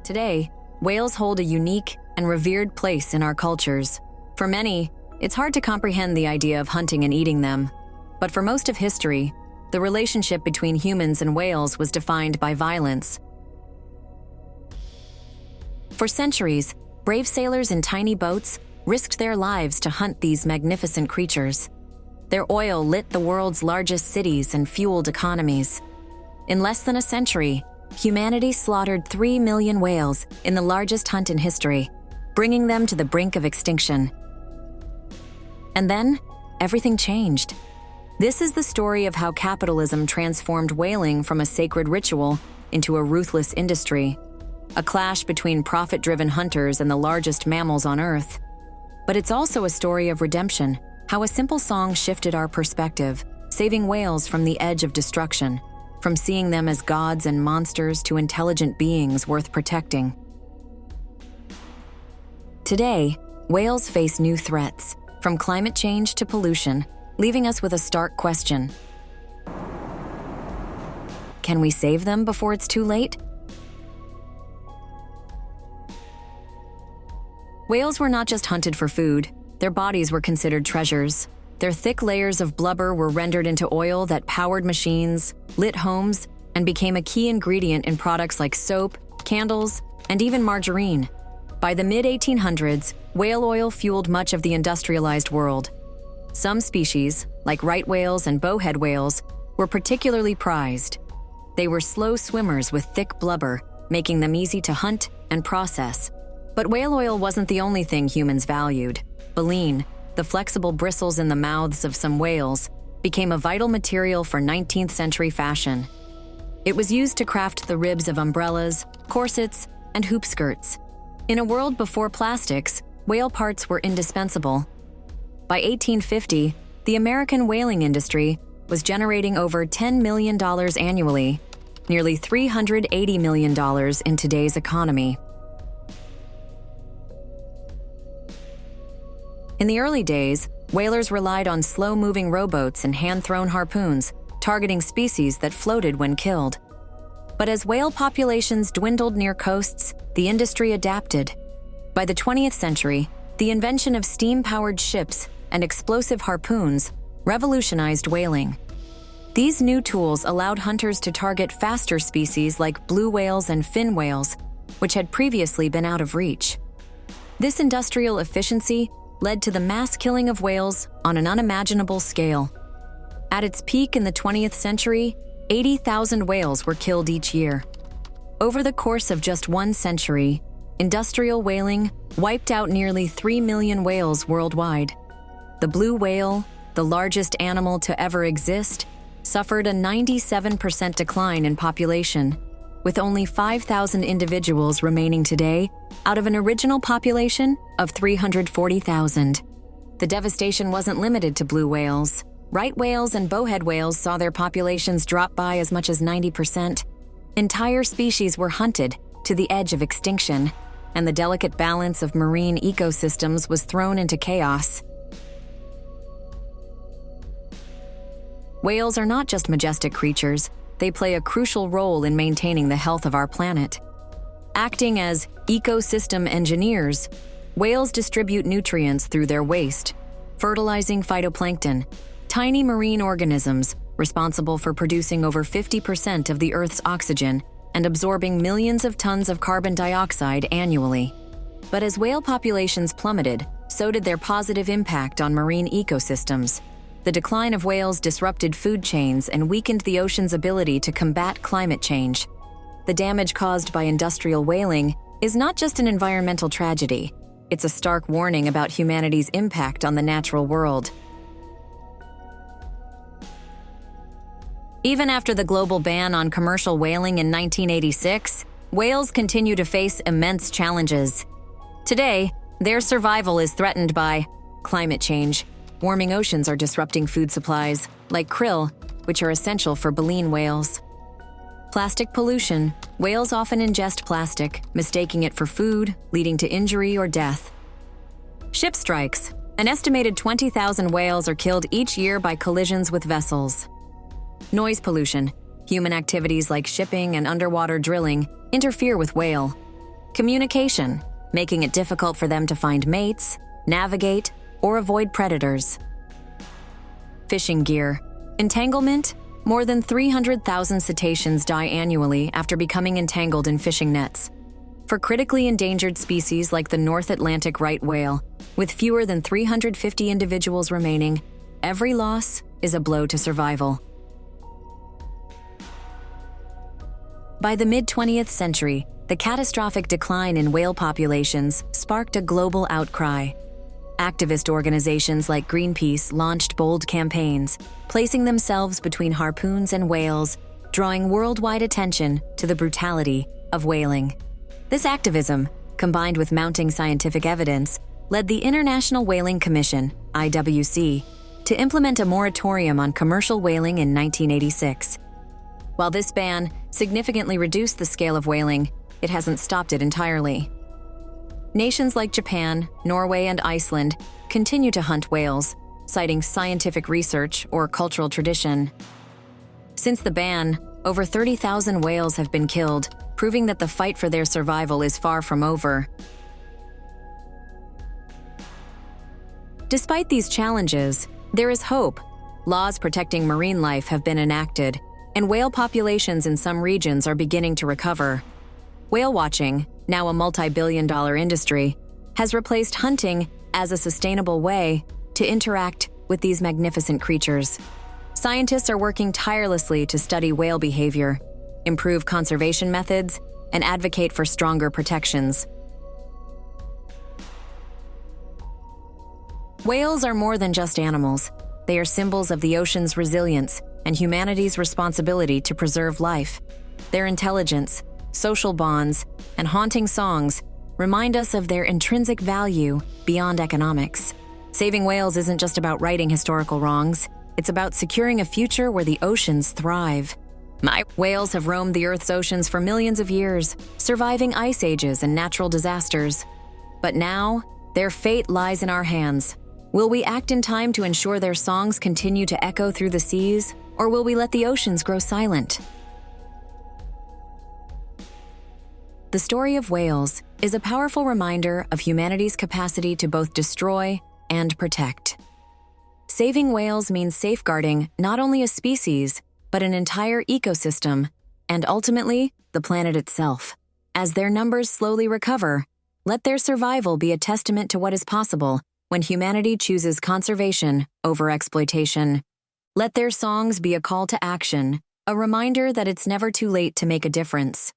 Today, whales hold a unique and revered place in our cultures. For many, it's hard to comprehend the idea of hunting and eating them. But for most of history, the relationship between humans and whales was defined by violence. For centuries, brave sailors in tiny boats risked their lives to hunt these magnificent creatures. Their oil lit the world's largest cities and fueled economies. In less than a century, humanity slaughtered 3 million whales in the largest hunt in history, bringing them to the brink of extinction. And then, everything changed. This is the story of how capitalism transformed whaling from a sacred ritual into a ruthless industry, a clash between profit-driven hunters and the largest mammals on Earth. But it's also a story of redemption, how a simple song shifted our perspective, saving whales from the edge of destruction, from seeing them as gods and monsters to intelligent beings worth protecting. Today, whales face new threats, from climate change to pollution, leaving us with a stark question. Can we save them before it's too late? Whales were not just hunted for food, their bodies were considered treasures. Their thick layers of blubber were rendered into oil that powered machines, lit homes, and became a key ingredient in products like soap, candles, and even margarine. By the mid-1800s, whale oil fueled much of the industrialized world. Some species, like right whales and bowhead whales, were particularly prized. They were slow swimmers with thick blubber, making them easy to hunt and process. But whale oil wasn't the only thing humans valued. Baleen, the flexible bristles in the mouths of some whales, became a vital material for 19th century fashion. It was used to craft the ribs of umbrellas, corsets, and hoop skirts. In a world before plastics, whale parts were indispensable. By 1850, the American whaling industry was generating over $10 million annually, nearly $380 million in today's economy. In the early days, whalers relied on slow-moving rowboats and hand-thrown harpoons, targeting species that floated when killed. But as whale populations dwindled near coasts, the industry adapted. By the 20th century, the invention of steam-powered ships and explosive harpoons revolutionized whaling. These new tools allowed hunters to target faster species like blue whales and fin whales, which had previously been out of reach. This industrial efficiency led to the mass killing of whales on an unimaginable scale. At its peak in the 20th century, 80,000 whales were killed each year. Over the course of just one century, industrial whaling wiped out nearly 3 million whales worldwide. The blue whale, the largest animal to ever exist, suffered a 97% decline in population, with only 5,000 individuals remaining today out of an original population of 340,000. The devastation wasn't limited to blue whales. Right whales and bowhead whales saw their populations drop by as much as 90%. Entire species were hunted to the edge of extinction, and the delicate balance of marine ecosystems was thrown into chaos. Whales are not just majestic creatures, they play a crucial role in maintaining the health of our planet. Acting as ecosystem engineers, whales distribute nutrients through their waste, fertilizing phytoplankton, tiny marine organisms responsible for producing over 50% of the Earth's oxygen and absorbing millions of tons of carbon dioxide annually. But as whale populations plummeted, so did their positive impact on marine ecosystems. The decline of whales disrupted food chains and weakened the ocean's ability to combat climate change. The damage caused by industrial whaling is not just an environmental tragedy, it's a stark warning about humanity's impact on the natural world. Even after the global ban on commercial whaling in 1986, whales continue to face immense challenges. Today, their survival is threatened by climate change. Warming oceans are disrupting food supplies, like krill, which are essential for baleen whales. Plastic pollution. Whales often ingest plastic, mistaking it for food, leading to injury or death. Ship strikes. An estimated 20,000 whales are killed each year by collisions with vessels. Noise pollution. Human activities like shipping and underwater drilling interfere with whale. Communication, making it difficult for them to find mates, navigate, or avoid predators. Fishing gear. Entanglement. More than 300,000 cetaceans die annually after becoming entangled in fishing nets. For critically endangered species like the North Atlantic right whale, with fewer than 350 individuals remaining, every loss is a blow to survival. By the mid-20th century, the catastrophic decline in whale populations sparked a global outcry. Activist organizations like Greenpeace launched bold campaigns, placing themselves between harpoons and whales, drawing worldwide attention to the brutality of whaling. This activism, combined with mounting scientific evidence, led the International Whaling Commission, IWC, to implement a moratorium on commercial whaling in 1986. While this ban significantly reduced the scale of whaling, it hasn't stopped it entirely. Nations like Japan, Norway, and Iceland continue to hunt whales, citing scientific research or cultural tradition. Since the ban, over 30,000 whales have been killed, proving that the fight for their survival is far from over. Despite these challenges, there is hope. Laws protecting marine life have been enacted, and whale populations in some regions are beginning to recover. Whale watching, now a multi-billion-dollar industry, has replaced hunting as a sustainable way to interact with these magnificent creatures. Scientists are working tirelessly to study whale behavior, improve conservation methods, and advocate for stronger protections. Whales are more than just animals. They are symbols of the ocean's resilience and humanity's responsibility to preserve life. Their intelligence, social bonds, and haunting songs remind us of their intrinsic value beyond economics. Saving whales isn't just about righting historical wrongs, it's about securing a future where the oceans thrive. Whales have roamed the Earth's oceans for millions of years, surviving ice ages and natural disasters. But now, their fate lies in our hands. Will we act in time to ensure their songs continue to echo through the seas, or will we let the oceans grow silent? The story of whales is a powerful reminder of humanity's capacity to both destroy and protect. Saving whales means safeguarding not only a species, but an entire ecosystem, and ultimately, the planet itself. As their numbers slowly recover, let their survival be a testament to what is possible when humanity chooses conservation over exploitation. Let their songs be a call to action, a reminder that it's never too late to make a difference.